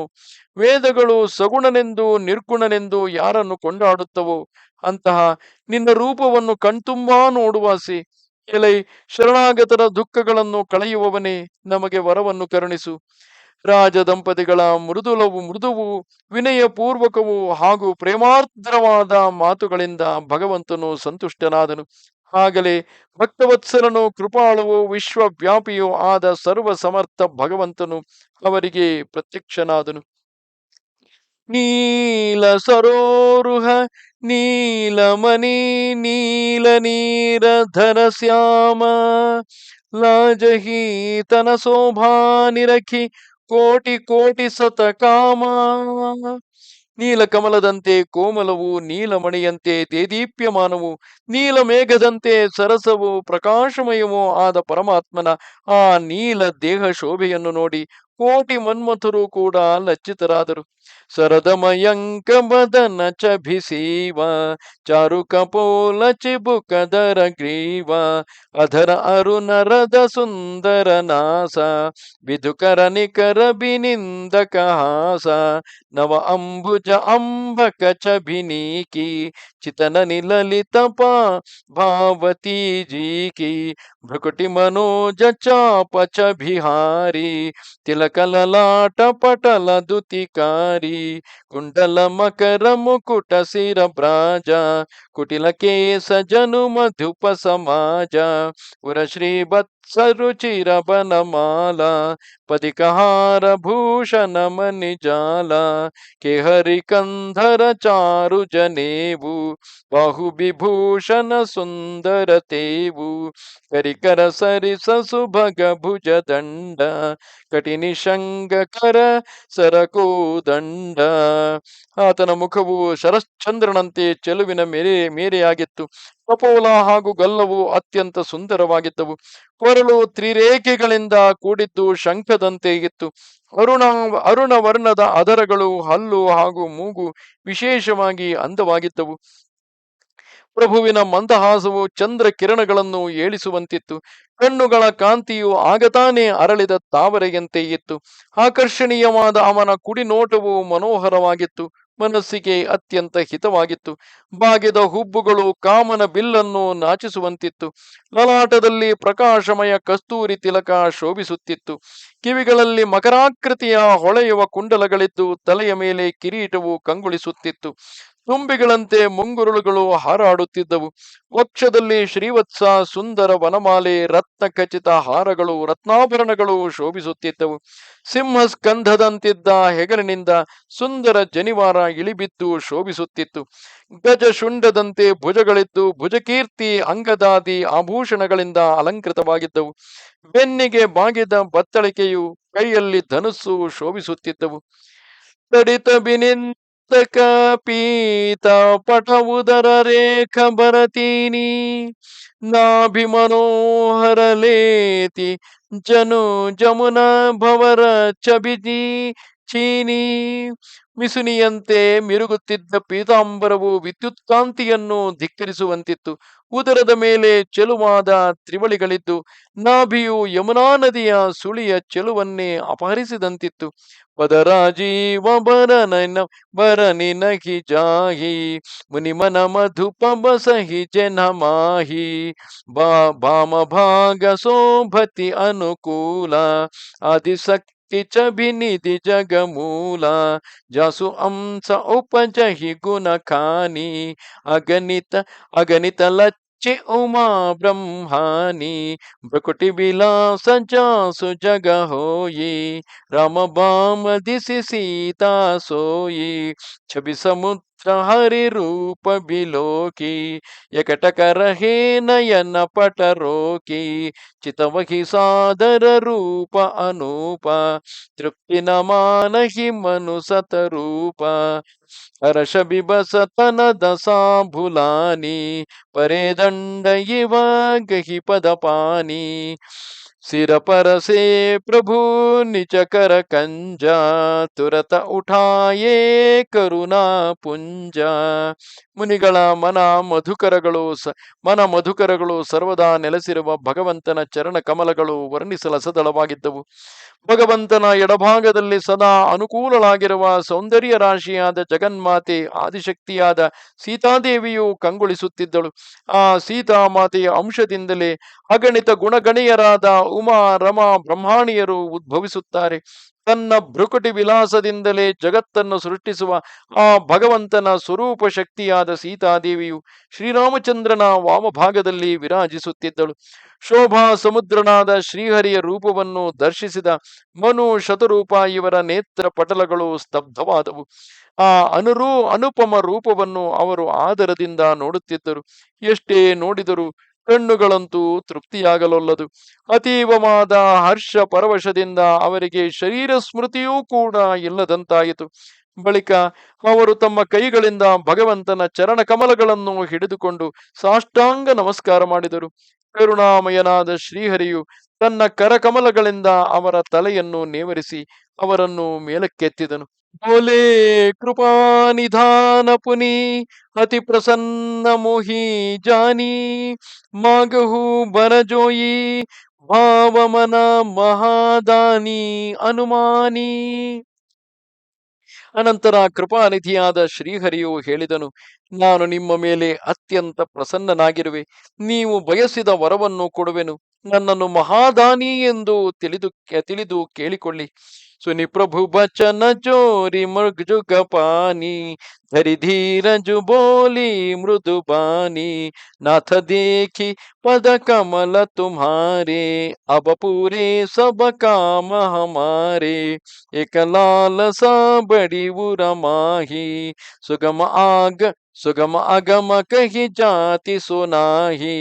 Speaker 1: ವೇದಗಳು ಸಗುಣನೆಂದು ನಿರ್ಗುಣನೆಂದು ಯಾರನ್ನು ಕೊಂಡಾಡುತ್ತವೋ ಅಂತಹ ನಿನ್ನ ರೂಪವನ್ನು ಕಣ್ತುಂಬಾ ನೋಡುವಾಸಿ. ಎಲೈ ಶರಣಾಗತರ ದುಃಖಗಳನ್ನು ಕಳೆಯುವವನೇ, ನಮಗೆ ವರವನ್ನು ಕರುಣಿಸು. ರಾಜ ದಂಪತಿಗಳ ಮೃದುವು ವಿನಯಪೂರ್ವಕವೂ ಹಾಗೂ ಪ್ರೇಮಾರ್ದ್ರವಾದ ಮಾತುಗಳಿಂದ ಭಗವಂತನು ಸಂತುಷ್ಟನಾದನು. ಆಗಲೇ ಭಕ್ತವತ್ಸಲನು, ಕೃಪಾಳುವು, ವಿಶ್ವವ್ಯಾಪಿಯೂ ಆದ ಸರ್ವ ಸಮರ್ಥ ಭಗವಂತನು ಅವರಿಗೆ ಪ್ರತ್ಯಕ್ಷನಾದನು. ನೀಲ ಸರೋರುಹ ನೀಲಮಣಿ ನೀಲ ನೀರಧರ ಶ್ಯಾಮ, ಲಾಜಹೀತನ ಶೋಭಾ ನಿರಖಿ ಕೋಟಿ ಕೋಟಿ ಸತಕಾಮ. ನೀಲಕಮಲದಂತೆ ಕೋಮಲವು, ನೀಲಮಣಿಯಂತೆ ದೇದೀಪ್ಯಮಾನವು, ನೀಲಮೇಘದಂತೆ ಸರಸವು, ಪ್ರಕಾಶಮಯವೂ ಆದ ಪರಮಾತ್ಮನ ಆ ನೀಲ ದೇಹ ಶೋಭೆಯನ್ನು ನೋಡಿ ಕೋಟಿ ಮನ್ಮಥರು ಕೂಡ ಲಜ್ಜಿತರಾದರು. ಸರದಮಯಂಕ ಬದನ ಚಭಿಸೀವ, ಚಾರು ಕಪೋಲ ಚಿಬುಕದರ ಗ್ರೀವ, ಅಧರ ಅರುಣರದ ಸುಂದರ ನಾಸ, ವಿಧುಕರ ನಿಕರ ಬಿನಿಂದಕ ಹಾಸ. ನವ ಅಂಬುಜ ಅಂಬಕ ಚಭಿನೀಕಿ, ಚಿತನ ನಿಲಲಿತ ಭಾವತಿ ಜೀಕಿ. ಭೃಕುಟಿ ಮನೋಜ ಚಾಪ ಚಭಿಹಾರಿ, ತಿಲಕಲಲಾಟ ಪಟಲ ದುತಿಕಾರಿ. ಕುಂಡಲ ಮಕರ ಮುಕುಟ ಶಿರ ಬ್ರಾಜ, ಕುಟಿಲ ಕೇಶ ಜನು ಮಧುಪ ಸಮಾಜ. ಪುರ ಶ್ರೀ ವತ್ಸರುಚಿರ ಬನಮಾಲ, ಪದಿಕಹಾರ ಭೂಷಣ ಮನಿಜಾಲ. ಕೇಹರಿ ಕಂಧರ ಚಾರು ಜನೇವು, ಬಾಹು ವಿಭೂಷಣ ಸುಂದರ ತೇವು. ಕರಿಕರ ಸರಿಸ ಸುಭಗ ಭುಜ ದಂಡ, ಕಟಿನಿ ಶಂಗಕರ ಸರಕೋದಂಡ. ಆತನ ಮುಖವು ಶರಶ್ಚಂದ್ರನಂತೆ ಚೆಲುವಿನ ಮೇರೆಯಾಗಿತ್ತು. ಕಪೋಲ ಹಾಗೂ ಗಲ್ಲವು ಅತ್ಯಂತ ಸುಂದರವಾಗಿದ್ದವು. ಕೊರಳು ತ್ರಿರೇಖೆಗಳಿಂದ ಕೂಡಿದ್ದು ಶಂಖದಂತೆ ಇತ್ತು. ಅರುಣ ವರ್ಣದ ಅದರಗಳು, ಹಲ್ಲು ಹಾಗೂ ಮೂಗು ವಿಶೇಷವಾಗಿ ಅಂದವಾಗಿದ್ದವು. ಪ್ರಭುವಿನ ಮಂದಹಾಸವು ಚಂದ್ರ ಕಿರಣಗಳನ್ನು ಏಳಿಸುವಂತಿತ್ತು. ಕಣ್ಣುಗಳ ಕಾಂತಿಯು ಆಗತಾನೆ ಅರಳಿದ ತಾವರೆಯಂತೆ ಇತ್ತು. ಆಕರ್ಷಣೀಯವಾದ ಅವನ ಕುಡಿ ನೋಟವು ಮನೋಹರವಾಗಿತ್ತು, ಮನಸ್ಸಿಗೆ ಅತ್ಯಂತ ಹಿತವಾಗಿತ್ತು. ಬಾಗಿದ ಹುಬ್ಬುಗಳು ಕಾಮನ ಬಿಲ್ಲನ್ನು ನಾಚಿಸುವಂತಿತ್ತು. ಲಲಾಟದಲ್ಲಿ ಪ್ರಕಾಶಮಯ ಕಸ್ತೂರಿ ತಿಲಕ ಶೋಭಿಸುತ್ತಿತ್ತು. ಕಿವಿಗಳಲ್ಲಿ ಮಕರಾಕೃತಿಯ ಹೊಳೆಯುವ ಕುಂಡಲಗಳಿದ್ದು ತಲೆಯ ಮೇಲೆ ಕಿರೀಟವು ಕಂಗೊಳಿಸುತ್ತಿತ್ತು. ತುಂಬಿಗಳಂತೆ ಮುಂಗುರುಳುಗಳು ಹಾರಾಡುತ್ತಿದ್ದವು. ವಕ್ಷದಲ್ಲಿ ಶ್ರೀವತ್ಸ ಸುಂದರ ವನಮಾಲೆ, ರತ್ನ ಖಚಿತ ಹಾರಗಳು, ರತ್ನಾಭರಣಗಳು ಶೋಭಿಸುತ್ತಿದ್ದವು. ಸಿಂಹ ಸ್ಕಂಧದಂತಿದ್ದ ಹೆಗಲಿನಿಂದ ಸುಂದರ ಜನಿವಾರ ಇಳಿಬಿದ್ದು ಶೋಭಿಸುತ್ತಿತ್ತು. ಗಜ ಶುಂಡದಂತೆ ಭುಜಗಳಿದ್ದು ಭುಜಕೀರ್ತಿ ಅಂಗದಾದಿ ಆಭೂಷಣಗಳಿಂದ ಅಲಂಕೃತವಾಗಿದ್ದವು. ಬೆನ್ನಿಗೆ ಬಾಗಿದ ಬತ್ತಳಿಕೆಯು, ಕೈಯಲ್ಲಿ ಧನುಸ್ಸು ಶೋಭಿಸುತ್ತಿದ್ದವು. ತಡಿತ ಬಿನಿಂದಕ ಪೀತ ಪಟವುದರ ರೇಖ ಭರತೀನಿ, ನಾಭಿ ಮನೋಹರ ಲೇತಿ ಜನು ಜಮುನ ಭವರ ಚಬಿಜಿ. ಚೀನಿ ಮಿಸುನಿಯಂತೆ ಮಿರುಗುತ್ತಿದ್ದ ಪೀತಾಂಬರವು ವಿದ್ಯುತ್ಕಾಂತಿಯನ್ನು ಧಿಕ್ಕರಿಸುವಂತಿತ್ತು. ಉದರದ ಮೇಲೆ ಚೆಲುವಾದ ತ್ರಿವಳಿಗಳಿದ್ದು ನಾಭಿಯು ಯಮುನಾ ನದಿಯ ಸುಳಿಯ ಚೆಲುವನ್ನೇ ಅಪಹರಿಸಿದಂತಿತ್ತು. ಪದರಾಜೀವ ಬರನಿ ನಹಿ ಜಾಹಿ ಮುನಿಮನ ಮಧುಪ ಬಸಹಿ ಜನ ಮಾಹಿ ಭಾಮ ಭಾಗ ಶೋಭತಿ ಅನುಕೂಲ ಆದಿಶಕ್ತಿ ಚಬಿನಿಧಿ ಜಗಮೂಲ ಜಾಸು ಅಂಶ ಉಪಜಹಿ ಗುಣ ಖಾನಿ ಅಗಣಿತ ಅಗಣಿತ ಲಚ್ಚಿ ಉಮಾ ಬ್ರಹ್ಮಾನಿ ಭೃಕುಟಿ ವಿಲಾಸ ಜಾಸು ಜಗ ಹೋಯಿ ರಾಮ ಬಾಮ ದಿಸಿ ಸೀತಾ ಸೋಯಿ छवि समुद्र हरि रूप बिलोकी एकटक रहे नयन पट रोकी चितवहि सादर रूप अनूप तृप्ति न मानहि मनु सत रूप हर्ष बिबस तन दशा भुलानी परे दंड इव गहि पद पानी सिर पर से प्रभु निज कर कंजा ತುರತ ಉಠಾಯೇ ಕರುಣಾ ಪುಂಜ. ಮುನಿಗಳ ಮನ ಮಧುಕರಗಳು ಸರ್ವದಾ ನೆಲೆಸಿರುವ ಭಗವಂತನ ಚರಣ ಕಮಲಗಳು ವರ್ಣಿಸಲಸದಳವಾಗಿದ್ದವು. ಭಗವಂತನ ಎಡಭಾಗದಲ್ಲಿ ಸದಾ ಅನುಕೂಲಳಾಗಿರುವ ಸೌಂದರ್ಯ ರಾಶಿಯಾದ ಜಗನ್ಮಾತೆ ಆದಿಶಕ್ತಿಯಾದ ಸೀತಾದೇವಿಯು ಕಂಗೊಳಿಸುತ್ತಿದ್ದಳು. ಆ ಸೀತಾಮಾತೆಯ ಅಂಶದಿಂದಲೇ ಅಗಣಿತ ಗುಣಗಣಿಯರಾದ ಉಮಾ ರಮಾ ಬ್ರಹ್ಮಾಣಿಯರು ಉದ್ಭವಿಸುತ್ತಾರೆ. ತನ್ನ ಭೃಕುಟಿ ವಿಲಾಸದಿಂದಲೇ ಜಗತ್ತನ್ನು ಸೃಷ್ಟಿಸುವ ಆ ಭಗವಂತನ ಸ್ವರೂಪ ಶಕ್ತಿಯಾದ ಸೀತಾದೇವಿಯು ಶ್ರೀರಾಮಚಂದ್ರನ ವಾಮಭಾಗದಲ್ಲಿ ವಿರಾಜಿಸುತ್ತಿದ್ದಳು. ಶೋಭಾ ಸಮುದ್ರನಾದ ಶ್ರೀಹರಿಯ ರೂಪವನ್ನು ದರ್ಶಿಸಿದ ಮನು ಶತರೂಪ ಇವರ ನೇತ್ರ ಪಟಲಗಳು ಸ್ತಬ್ಧವಾದವು. ಆ ಅನುಪಮ ರೂಪವನ್ನು ಅವರು ಆದರದಿಂದ ನೋಡುತ್ತಿದ್ದರು. ಎಷ್ಟೇ ನೋಡಿದರೂ ಕಣ್ಣುಗಳಂತೂ ತೃಪ್ತಿಯಾಗಲೊಲ್ಲದು. ಅತೀವವಾದ ಹರ್ಷ ಪರವಶದಿಂದ ಅವರಿಗೆ ಶರೀರ ಸ್ಮೃತಿಯೂ ಕೂಡ ಇಲ್ಲದಂತಾಯಿತು. ಬಳಿಕ ಅವರು ತಮ್ಮ ಕೈಗಳಿಂದ ಭಗವಂತನ ಚರಣ ಕಮಲಗಳನ್ನು ಹಿಡಿದುಕೊಂಡು ಸಾಷ್ಟಾಂಗ ನಮಸ್ಕಾರ ಮಾಡಿದರು. ಕರುಣಾಮಯನಾದ ಶ್ರೀಹರಿಯು ತನ್ನ ಕರಕಮಲಗಳಿಂದ ಅವರ ತಲೆಯನ್ನು ನೇವರಿಸಿ ಅವರನ್ನು ಮೇಲಕ್ಕೆತ್ತಿದನು. ಬೋಲೆ ಕೃಪಾ ನಿಧಾನ ಪುನಿ ಅತಿ ಪ್ರಸನ್ನ ಮೋಹಿ ಜಾನಿ ಮಾಗಹು ಬರಜೋಯಿ ಭಾವಮನ ಮಹಾದಾನಿ ಅನುಮಾನಿ. ಅನಂತರ ಕೃಪಾನಿಧಿಯಾದ ಶ್ರೀಹರಿಯು ಹೇಳಿದನು, ನಾನು ನಿಮ್ಮ ಮೇಲೆ ಅತ್ಯಂತ ಪ್ರಸನ್ನನಾಗಿರುವೆ. ನೀವು ಬಯಸಿದ ವರವನ್ನು ಕೊಡುವೆನು. ನನ್ನನ್ನು ಮಹಾದಾನಿ ಎಂದು ತಿಳಿದು ಕೇಳಿಕೊಳ್ಳಿ. सुनि प्रभु बचन चोरी मृगजुग पानी धरि धीरजु बोली मृदु बानी नाथ देखी पद कमल तुम्हारे अब पूरे सब काम हमारे एक लाल सा बड़ी उरमाही सुगम अगम कही जाति सुनाही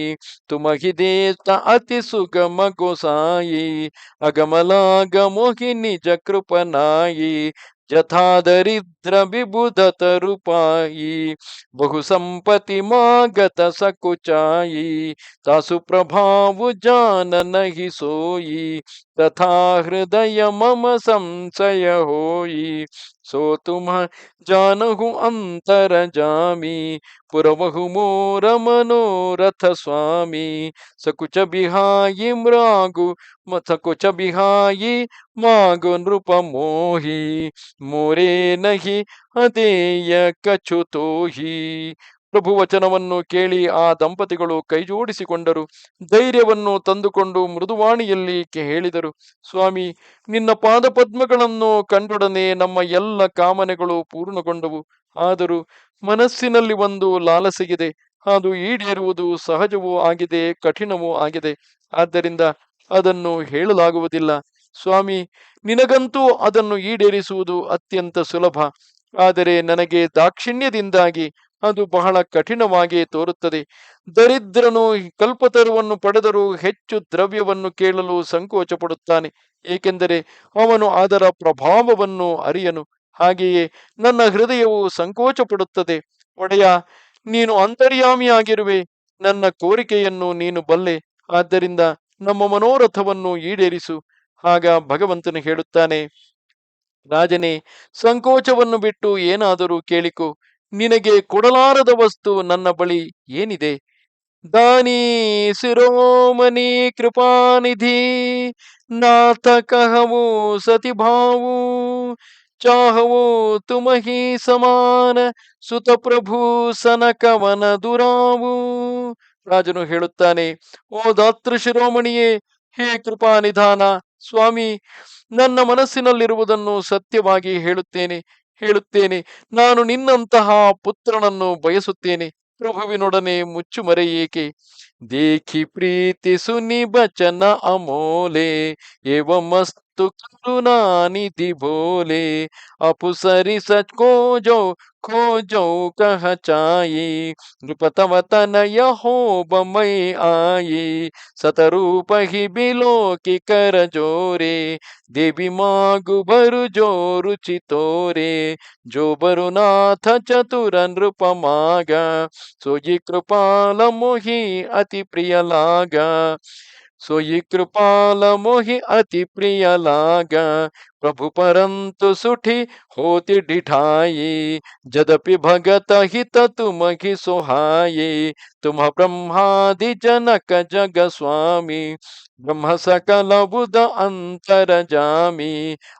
Speaker 1: तुम ही देता अति सुगम गोसाई अगमलाग मोहि निज कृपनाई जथा दरिद्र विबुधत रूपाई बहु संपत्ति मागत सकुचाई तासु प्रभाव जान नहीं सोई तथा हृदय मम संशय होई सो तुम जानहु अंतर जामी पुरवहु मोर मनोरथ स्वामी सकुच बिहाई मागु नृप मोही मोरे नहीं ಅದೇಯ ಕಚುತೋಹಿ. ಪ್ರಭು ವಚನವನ್ನು ಕೇಳಿ ಆ ದಂಪತಿಗಳು ಕೈಜೋಡಿಸಿಕೊಂಡರು. ಧೈರ್ಯವನ್ನು ತಂದುಕೊಂಡು ಮೃದುವಾಣಿಯಲ್ಲಿ ಹೇಳಿದರು, ಸ್ವಾಮಿ, ನಿನ್ನ ಪಾದಪದ್ಮಗಳನ್ನು ಕಂಡೊಡನೆ ನಮ್ಮ ಎಲ್ಲ ಕಾಮನೆಗಳು ಪೂರ್ಣಗೊಂಡವು. ಆದರೂ ಮನಸ್ಸಿನಲ್ಲಿ ಒಂದು ಲಾಲಸೆಗಿದೆ. ಅದು ಈಡೇರುವುದು ಸಹಜವೂ ಆಗಿದೆ, ಕಠಿಣವೂ ಆಗಿದೆ. ಆದ್ದರಿಂದ ಅದನ್ನು ಹೇಳಲಾಗುವುದಿಲ್ಲ. ಸ್ವಾಮಿ, ನಿನಗಂತೂ ಅದನ್ನು ಈಡೇರಿಸುವುದು ಅತ್ಯಂತ ಸುಲಭ. ಆದರೆ ನನಗೆ ದಾಕ್ಷಿಣ್ಯದಿಂದಾಗಿ ಅದು ಬಹಳ ಕಠಿಣವಾಗಿ ತೋರುತ್ತದೆ. ದರಿದ್ರನು ಕಲ್ಪತರುವನ್ನು ಪಡೆದರೂ ಹೆಚ್ಚು ದ್ರವ್ಯವನ್ನು ಕೇಳಲು ಸಂಕೋಚ ಪಡುತ್ತಾನೆ, ಏಕೆಂದರೆ ಅವನು ಅದರ ಪ್ರಭಾವವನ್ನು ಅರಿಯನು. ಹಾಗೆಯೇ ನನ್ನ ಹೃದಯವು ಸಂಕೋಚ ಪಡುತ್ತದೆ. ಒಡೆಯ, ನೀನು ಅಂತರ್ಯಾಮಿಯಾಗಿರುವೆ. ನನ್ನ ಕೋರಿಕೆಯನ್ನು ನೀನು ಬಲ್ಲೆ. ಆದ್ದರಿಂದ ನಮ್ಮ ಮನೋರಥವನ್ನು ಈಡೇರಿಸು. ಆಗ ಭಗವಂತನು ಹೇಳುತ್ತಾನೆ, ರಾಜನೇ, ಸಂಕೋಚವನ್ನು ಬಿಟ್ಟು ಏನಾದರೂ ಕೇಳಿಕೊ. ನಿನಗೆ ಕೊಡಲಾರದ ವಸ್ತು ನನ್ನ ಬಳಿ ಏನಿದೆ? दानी शिरोमणि कृपानिधि नाथ कहवो सति भावो चाहवो तुम ही ಸಮಾನ ಸುತ ಪ್ರಭು ಸನಕವನ ದುರಾವು. ರಾಜನು ಹೇಳುತ್ತಾನೆ, ಓ ದಾತೃ ಶಿರೋಮಣಿಯೇ, ಹೇ ಕೃಪಾನಿಧಾನ ಸ್ವಾಮಿ, ನನ್ನ ಮನಸ್ಸಿನಲ್ಲಿರುವುದನ್ನು ಸತ್ಯವಾಗಿ ಹೇಳುತ್ತೇನೆ. ನಾನು ನಿನ್ನಂತಹ ಪುತ್ರನನ್ನು ಬಯಸುತ್ತೇನೆ. ಪ್ರಭುವಿನೊಡನೆ ಮುಚ್ಚುಮರೆ ಏಕೆ? देखी प्रीति सुनी बचन अमोले एवं मस्तु करुणा निधि भोले अपुसरी सच खो जो कह चाई नृपतव तनय हो बमई आई सतरूप ही बिलो की कर जोरे देवी मागु बरु जो रुचि तोरे जो बरुनाथ चतुर नृप मागा सोई कृपाल मोहि अति प्रिय लागा सोई कृपाल मोहि अति प्रिय लागा प्रभु परंतु सुठी होती डिठाई जदपि भगत हित तुम ही सोहाये तुम ब्रह्मादि जनक जग स्वामी ब्रह्म सकल बुध अंतर जामी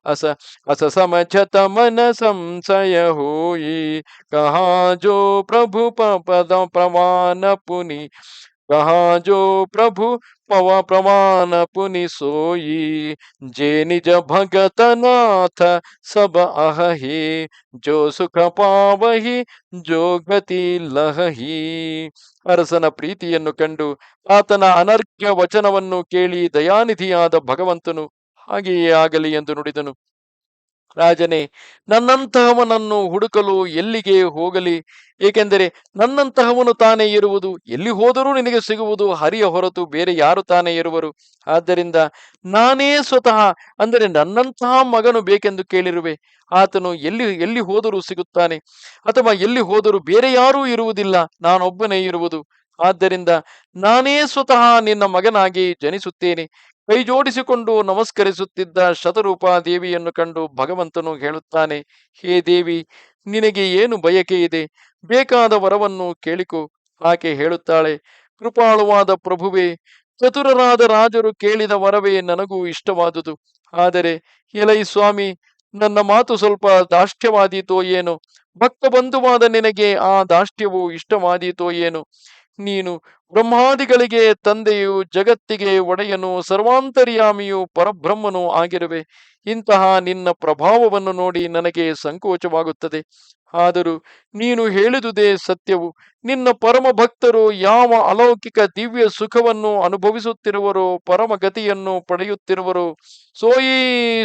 Speaker 1: अस अस समझत मन संशय होई कहा जो प्रभु पद प्रमाण पुनि कहा जो प्रभु पव प्रमाण पुनि सोई जे निज भगत नाथ सब अहि जो सुख पावहि जो गति ಲಹಹಿ. ಅರಸನ ಪ್ರೀತಿಯನ್ನು ಕಂಡು ಆತನ ಅನರ್ಘ್ಯ ವಚನವನ್ನು ಕೇಳಿ ದಯಾನಿಧಿಯಾದ ಭಗವಂತನು ಹಾಗೆಯೇ ಆಗಲಿ ಎಂದು ನುಡಿದನು. ರಾಜನೇ, ನನ್ನಂತಹವನನ್ನು ಹುಡುಕಲು ಎಲ್ಲಿಗೆ ಹೋಗಲಿ? ಏಕೆಂದರೆ ನನ್ನಂತಹವನು ತಾನೇ ಇರುವುದು. ಎಲ್ಲಿ ಹೋದರೂ ನಿನಗೆ ಸಿಗುವುದು ಹರಿಯ ಹೊರತು ಬೇರೆ ಯಾರು ತಾನೇ ಇರುವರು? ಆದ್ದರಿಂದ ನಾನೇ ಸ್ವತಃ, ಅಂದರೆ ನನ್ನಂತಹ ಮಗನು ಬೇಕೆಂದು ಕೇಳಿರುವೆ. ಆತನು ಎಲ್ಲಿ ಹೋದರೂ ಸಿಗುತ್ತಾನೆ, ಅಥವಾ ಎಲ್ಲಿ ಹೋದರೂ ಬೇರೆ ಯಾರೂ ಇರುವುದಿಲ್ಲ, ನಾನೊಬ್ಬನೇ ಇರುವುದು. ಆದ್ದರಿಂದ ನಾನೇ ಸ್ವತಃ ನಿನ್ನ ಮಗನಾಗಿ ಜನಿಸುತ್ತೇನೆ. ಕೈ ಜೋಡಿಸಿಕೊಂಡು ನಮಸ್ಕರಿಸುತ್ತಿದ್ದ ಶತರೂಪಾ ದೇವಿಯನ್ನು ಕಂಡು ಭಗವಂತನು ಹೇಳುತ್ತಾನೆ, ಹೇ ದೇವಿ, ನಿನಗೆ ಏನು ಬಯಕೆ ಇದೆ? ಬೇಕಾದ ವರವನ್ನು ಕೇಳಿಕೊ. ಆಕೆ ಹೇಳುತ್ತಾಳೆ, ಕೃಪಾಳುವಾದ ಪ್ರಭುವೇ, ಚತುರರಾದ ರಾಜರು ಕೇಳಿದ ವರವೇ ನನಗೂ ಇಷ್ಟವಾದುದು. ಆದರೆ ಎಲೈ ಸ್ವಾಮಿ, ನನ್ನ ಮಾತು ಸ್ವಲ್ಪ ದಾಷ್ಟ್ಯವಾದೀತೋ ಏನು? ಭಕ್ತ ಬಂಧುವಾದ ನಿನಗೆ ಆ ದಾಷ್ಟ್ಯವು ಇಷ್ಟವಾದೀತೋ ಏನು? ನೀನು ಬ್ರಹ್ಮಾದಿಗಳಿಗೆ ತಂದೆಯು, ಜಗತ್ತಿಗೆ ಒಡೆಯನು, ಸರ್ವಾಂತರ್ಯಾಮಿಯು, ಪರಬ್ರಹ್ಮನೂ ಆಗಿರುವೆ. ಇಂತಹ ನಿನ್ನ ಪ್ರಭಾವವನ್ನು ನೋಡಿ ನನಗೆ ಸಂಕೋಚವಾಗುತ್ತದೆ. ಆದರೂ ನೀನು ಹೇಳಿದುದೇ ಸತ್ಯವು. ನಿನ್ನ ಪರಮ ಭಕ್ತರು ಯಾವ ಅಲೌಕಿಕ ದಿವ್ಯ ಸುಖವನ್ನು ಅನುಭವಿಸುತ್ತಿರುವರೋ, ಪರಮ ಗತಿಯನ್ನು ಪಡೆಯುತ್ತಿರುವರೋ, ಸೋಯಿ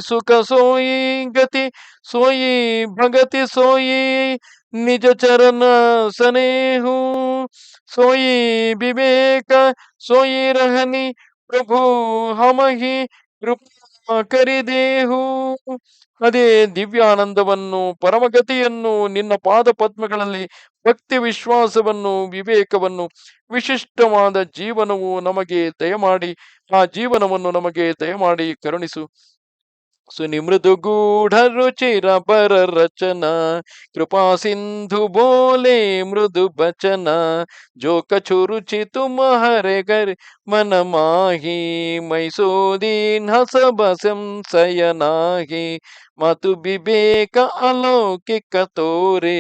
Speaker 1: ಸುಖ ಸೋಯಿ ಗತಿ ಸೋಯಿ ಭಗತಿ ಸೋಯಿ ನಿಜ ಚರಣ ಸನೇಹು ಸೋಯಿ ವಿವೇಕ ಸೋಯಿ ರಹನಿ ಪ್ರಭು ಹಮಹಿ ಕೃಪಾ ಕರಿದೇಹು. ಅದೇ ದಿವ್ಯಾನಂದವನ್ನು, ಪರಮಗತಿಯನ್ನು, ನಿನ್ನ ಪಾದ ಪದ್ಮಗಳಲ್ಲಿ ಭಕ್ತಿ ವಿಶ್ವಾಸವನ್ನು, ವಿವೇಕವನ್ನು, ವಿಶಿಷ್ಟವಾದ ಜೀವನವು ನಮಗೆ ದಯಮಾಡಿ ಆ ಜೀವನವನ್ನು ನಮಗೆ ದಯಮಾಡಿ ಕರುಣಿಸು. सुनि मृदु गूढ़ रुचिर बर रचना कृपा सिंधु बोले मृदु बचना जो कछु रुचि तुम हरे घर मन माही मैसोदीन हस बसम सयनाही मातु विवेक अलौकिक तोरे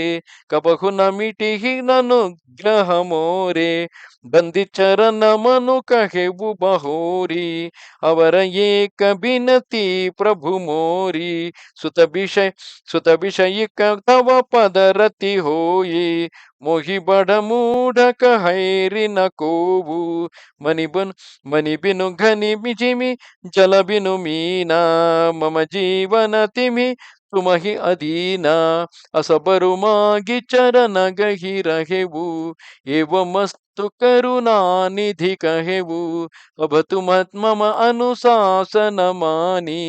Speaker 1: कबहु न मिटी ही अनुग्रह मोरे बंदी चरण मनु कहे बहोरी ಅವರ ಏಕ ಬಿನತಿ ಪ್ರಭು ಮೋರಿ ಸುತ ವಿಷಯಿಕ ತವ ಪದರತಿ ಹೋಯಿ ಮೋಹಿ ಬಡ ಮೂಢ ಕಹೈರಿನ ಕೋವು ಮನಿ ಬಿನು ಘನಿ ಮಿಜಿಮಿ ಜಲ ಬಿನು ಮೀನಾ ಮಮ ಜೀವನ ತಿಮಿ ತುಮಹಿ ಅಧೀನಾ ಅಸಬರು ಮಾಗಿ ಚರಣ ಗಹಿ रहेವು एवं ಮತ್ತು ಕರುಣಾನಿಧಿ ಕಹೆವು ಅಭತು ಮತ್ಮಮ ಅನುಶಾಸನ ಮಾನಿ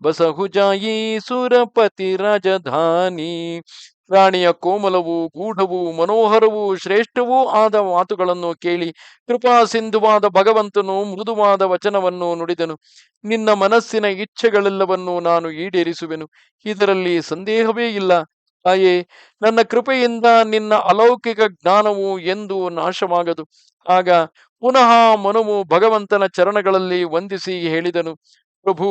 Speaker 1: ಬಸಹುಜಾಯಿ ಸುರಪತಿ ರಾಜಧಾನಿ. ರಾಣಿಯ ಕೋಮಲವೂ ಗೂಢವೂ ಮನೋಹರವೂ ಶ್ರೇಷ್ಠವೂ ಆದ ಮಾತುಗಳನ್ನು ಕೇಳಿ ಕೃಪಾ ಸಿಂಧುವಾದ ಭಗವಂತನು ಮೃದುವಾದ ವಚನವನ್ನು ನುಡಿದನು. ನಿನ್ನ ಮನಸ್ಸಿನ ಇಚ್ಛೆಗಳೆಲ್ಲವನ್ನೂ ನಾನು ಈಡೇರಿಸುವೆನು, ಇದರಲ್ಲಿ ಸಂದೇಹವೇ ಇಲ್ಲ. ತಾಯೇ, ನನ್ನ ಕೃಪೆಯಿಂದ ನಿನ್ನ ಅಲೌಕಿಕ ಜ್ಞಾನವು ಎಂದೂ ನಾಶವಾಗದು. ಆಗ ಪುನಃ ಮನುವು ಭಗವಂತನ ಚರಣಗಳಲ್ಲಿ ವಂದಿಸಿ ಹೇಳಿದನು, ಪ್ರಭು,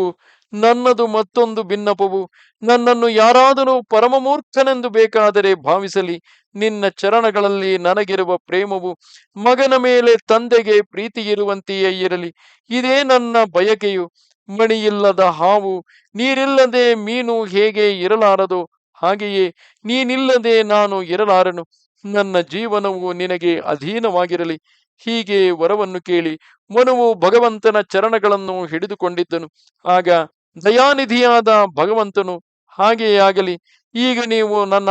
Speaker 1: ನನ್ನದು ಮತ್ತೊಂದು ಭಿನ್ನಪವು. ನನ್ನನ್ನು ಯಾರಾದರೂ ಪರಮಮೂರ್ಖನೆಂದು ಬೇಕಾದರೆ ಭಾವಿಸಲಿ. ನಿನ್ನ ಚರಣಗಳಲ್ಲಿ ನನಗಿರುವ ಪ್ರೇಮವು ಮಗನ ಮೇಲೆ ತಂದೆಗೆ ಪ್ರೀತಿ ಇರುವಂತೆಯೇ ಇರಲಿ. ಇದೇ ನನ್ನ ಬಯಕೆಯು. ಮಣಿಯಿಲ್ಲದ ಹಾವು, ನೀರಿಲ್ಲದೆ ಮೀನು ಹೇಗೆ ಇರಲಾರದು, ಹಾಗೆಯೇ ನೀನಿಲ್ಲದೆ ನಾನು ಇರಲಾರನು. ನನ್ನ ಜೀವನವು ನಿನಗೆ ಅಧೀನವಾಗಿರಲಿ. ಹೀಗೆ ವರವನ್ನು ಕೇಳಿ ಮನುವು ಭಗವಂತನ ಚರಣಗಳನ್ನು ಹಿಡಿದುಕೊಂಡಿದ್ದನು. ಆಗ ದಯಾನಿಧಿಯಾದ ಭಗವಂತನು, ಹಾಗೆಯೇ ಆಗಲಿ, ಈಗ ನೀವು ನನ್ನ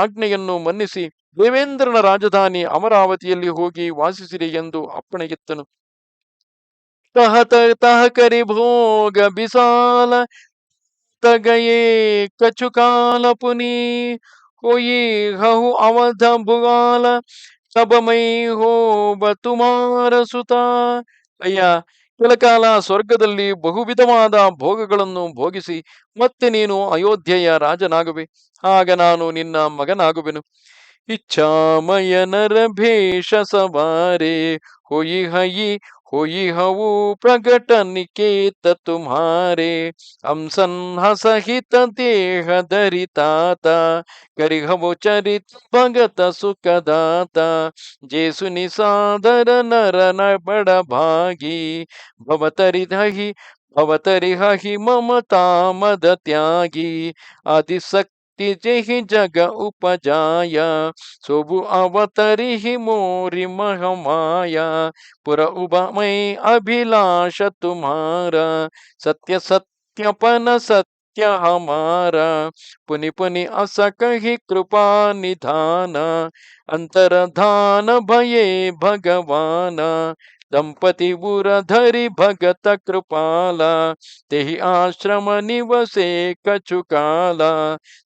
Speaker 1: ಆಜ್ಞೆಯನ್ನು ಮನ್ನಿಸಿ ದೇವೇಂದ್ರನ ರಾಜಧಾನಿ ಅಮರಾವತಿಯಲ್ಲಿ ಹೋಗಿ ವಾಸಿಸಿರಿ ಎಂದು ಅಪ್ಪಣೆಗಿತ್ತನು. ತಹ ಕರಿ ಭೋಗ ಬಿಸಾಲ ತಗಯೇ ಕಚುಕಾಲ ಪುನಿ ಹೋಯಿ ಹಹು ಅವಧ ಭುಗಾಲ ಸಬಮೈ ಹೋಬ ತುಮಾರ ಸುತ. ಅಯ್ಯ, ಕೆಲಕಾಲ ಸ್ವರ್ಗದಲ್ಲಿ ಬಹುವಿಧವಾದ ಭೋಗಗಳನ್ನು ಭೋಗಿಸಿ ಮತ್ತೆ ನೀನು ಅಯೋಧ್ಯೆಯ ರಾಜನಾಗುವೆ. ಆಗ ನಾನು ನಿನ್ನ ಮಗನಾಗುವೆನು. ಇಚ್ಛಾಮಯ ನರ ಭೇಷ ಸವಾರೆ ಹೋಯಿ ಹಯಿ होई हऊ प्रगट निकेत तुम्हारे हमसन हसहित देह धरिताता करिहवो चरित भगत सुखदाता जेसु निसादर नर न बड़ भागी भवतरि दहि भवतरि हहि ममता मद त्यागी आदिशक्ति जेहि जग उपजाया सोबु अवतरि ही मोरी महमाया पुर उबमय अभिलाष तुम्हारा सत्य सत्यपन सत्य हमारा पुनि पुनि अस कहि कृपा निधान अंतरधान भये भगवान ದಂಪತಿ ಬುರಧರಿ ಭಗತ ಕೃಪಾಲ ತೆಹಿ ಆಶ್ರಮ ನಿವಸೆ ಕಚುಕಾಲ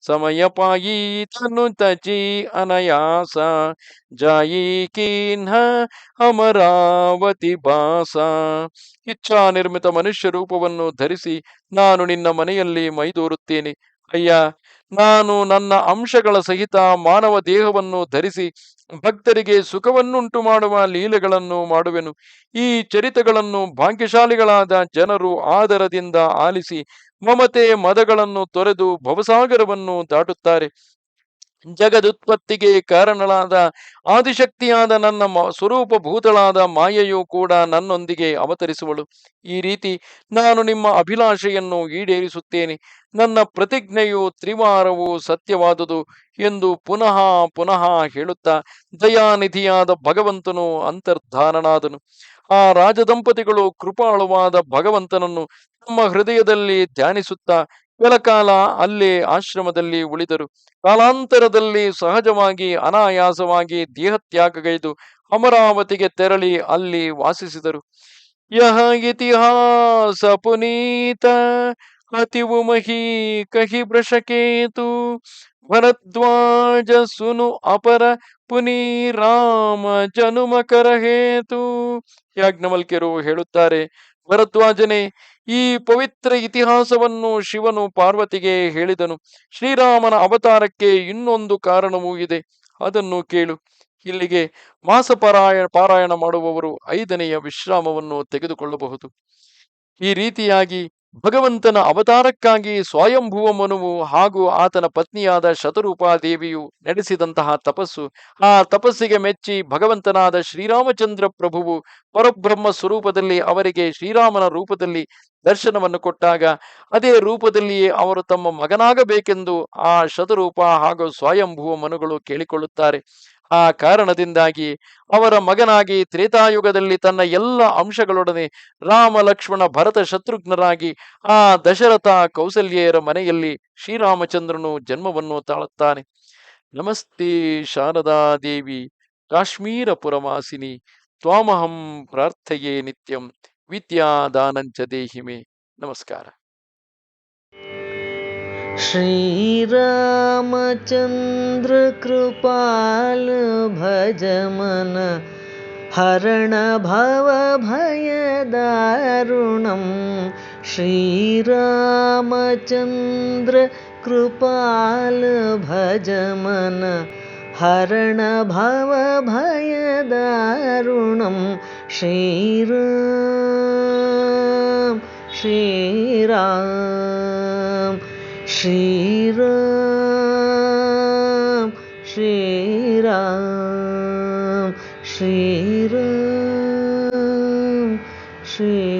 Speaker 1: ಸಮಯ ಪಾಯಿ ತನು ತಚಿ ಅನಯಾಸ ಜಾಯಿ ಕಿನ್ಹ ಅಮರಾವತಿ ಬಾಸ. ಇಚ್ಛಾ ನಿರ್ಮಿತ ಮನುಷ್ಯ ರೂಪವನ್ನು ಧರಿಸಿ ನಾನು ನಿನ್ನ ಮನೆಯಲ್ಲಿ ಮೈದೂರುತ್ತೇನೆ. ಅಯ್ಯ, ನಾನು ನನ್ನ ಅಂಶಗಳ ಸಹಿತ ಮಾನವ ದೇಹವನ್ನು ಧರಿಸಿ ಭಕ್ತರಿಗೆ ಸುಖವನ್ನುಂಟು ಮಾಡುವ ಲೀಲೆಗಳನ್ನು ಮಾಡುವೆನು. ಈ ಚರಿತಗಳನ್ನು ಭಾಗ್ಯಶಾಲಿಗಳಾದ ಜನರು ಆದರದಿಂದ ಆಲಿಸಿ ಮಮತೆ ಮದಗಳನ್ನು ತೊರೆದು ಭವಸಾಗರವನ್ನು ದಾಟುತ್ತಾರೆ. ಜಗದುತ್ಪತ್ತಿಗೆ ಕಾರಣಳಾದ ಆದಿಶಕ್ತಿಯಾದ ನನ್ನ ಸ್ವರೂಪ ಭೂತಳಾದ ಮಾಯೆಯೂ ಕೂಡ ನನ್ನೊಂದಿಗೆ ಅವತರಿಸುವಳು. ಈ ರೀತಿ ನಾನು ನಿಮ್ಮ ಅಭಿಲಾಷೆಯನ್ನು ಈಡೇರಿಸುತ್ತೇನೆ. ನನ್ನ ಪ್ರತಿಜ್ಞೆಯು ತ್ರಿವಾರವೂ ಸತ್ಯವಾದುದು ಎಂದು ಪುನಃ ಪುನಃ ಹೇಳುತ್ತಾ ದಯಾನಿಧಿಯಾದ ಭಗವಂತನು ಅಂತರ್ಧಾನನಾದನು. ಆ ರಾಜದಂಪತಿಗಳು ಕೃಪಾಳುವಾದ ಭಗವಂತನನ್ನು ತಮ್ಮ ಹೃದಯದಲ್ಲಿ ಧ್ಯಾನಿಸುತ್ತಾ ಕೆಲಕಾಲ ಅಲ್ಲೇ ಆಶ್ರಮದಲ್ಲಿ ಉಳಿದರು. ಕಾಲಾಂತರದಲ್ಲಿ ಸಹಜವಾಗಿ ಅನಾಯಾಸವಾಗಿ ದೇಹತ್ಯಾಗಗೈದು ಅಮರಾವತಿಗೆ ತೆರಳಿ ಅಲ್ಲಿ ವಾಸಿಸಿದರು. ಯಹ ಇತಿಹಾಸ ಪುನೀತ ಅತಿವು ಮಹಿ ಕಹಿ ವೃಷಕೇತು ಭರದ್ವಾಜ ಸುನು ಅಪರ ಪುನಿ ರಾಮ ಜನುಮಕರ ಹೇತು. ಯಾಜ್ಞವಲ್ಕ್ಯರು ಹೇಳುತ್ತಾರೆ, ಭರದ್ವಾಜನೇ, ಈ ಪವಿತ್ರ ಇತಿಹಾಸವನ್ನು ಶಿವನು ಪಾರ್ವತಿಗೆ ಹೇಳಿದನು. ಶ್ರೀರಾಮನ ಅವತಾರಕ್ಕೆ ಇನ್ನೊಂದು ಕಾರಣವೂ ಇದೆ, ಅದನ್ನು ಕೇಳು. ಇಲ್ಲಿಗೆ ಪಾರಾಯಣ ಮಾಡುವವರು 5ನೆಯ ವಿಶ್ರಾಮವನ್ನು ತೆಗೆದುಕೊಳ್ಳಬಹುದು. ಈ ರೀತಿಯಾಗಿ ಭಗವಂತನ ಅವತಾರಕ್ಕಾಗಿ ಸ್ವಯಂಭುವ ಮನುವು ಹಾಗೂ ಆತನ ಪತ್ನಿಯಾದ ಶತರೂಪಾದೇವಿಯು ನಡೆಸಿದಂತಹ ತಪಸ್ಸು, ಆ ತಪಸ್ಸಿಗೆ ಮೆಚ್ಚಿ ಭಗವಂತನಾದ ಶ್ರೀರಾಮಚಂದ್ರ ಪ್ರಭುವು ಪರಬ್ರಹ್ಮ ಸ್ವರೂಪದಲ್ಲಿ ಅವರಿಗೆ ಶ್ರೀರಾಮನ ರೂಪದಲ್ಲಿ ದರ್ಶನವನ್ನು ಕೊಟ್ಟಾಗ ಅದೇ ರೂಪದಲ್ಲಿಯೇ ಅವರು ತಮ್ಮ ಮಗನಾಗಬೇಕೆಂದು ಆ ಶತರೂಪ ಹಾಗೂ ಸ್ವಯಂಭುವ ಮನುಗಳು ಕೇಳಿಕೊಳ್ಳುತ್ತಾರೆ. ಆ ಕಾರಣದಿಂದಾಗಿ ಅವರ ಮಗನಾಗಿ ತ್ರೇತಾಯುಗದಲ್ಲಿ ತನ್ನ ಎಲ್ಲ ಅಂಶಗಳೊಡನೆ ರಾಮ ಲಕ್ಷ್ಮಣ ಭರತ ಶತ್ರುಘ್ನರಾಗಿ ಆ ದಶರಥ ಕೌಸಲ್ಯರ ಮನೆಯಲ್ಲಿ ಶ್ರೀರಾಮಚಂದ್ರನು ಜನ್ಮವನ್ನು ತಾಳುತ್ತಾನೆ. ನಮಸ್ತೆ ಶಾರದಾ ದೇವಿ. ಕಾಶ್ಮೀರಪುರವಾಸಿನಿ ತ್ವಾಮಹಂ ಪ್ರಾರ್ಥಯೇ ನಿತ್ಯಂ ವಿದ್ಯಾದಾನಂಚ ದೇಹಿ ಮೇ. ನಮಸ್ಕಾರ.
Speaker 2: श्रीरामचन्द्र कृपाल भज मन हरण भव भय दारुणं. श्रीरामचन्द्र कृपाल भज मन हरण भव भय दारुणं. श्रीराम श्रीराम श्रीराम श्रीराम श्रीराम श्री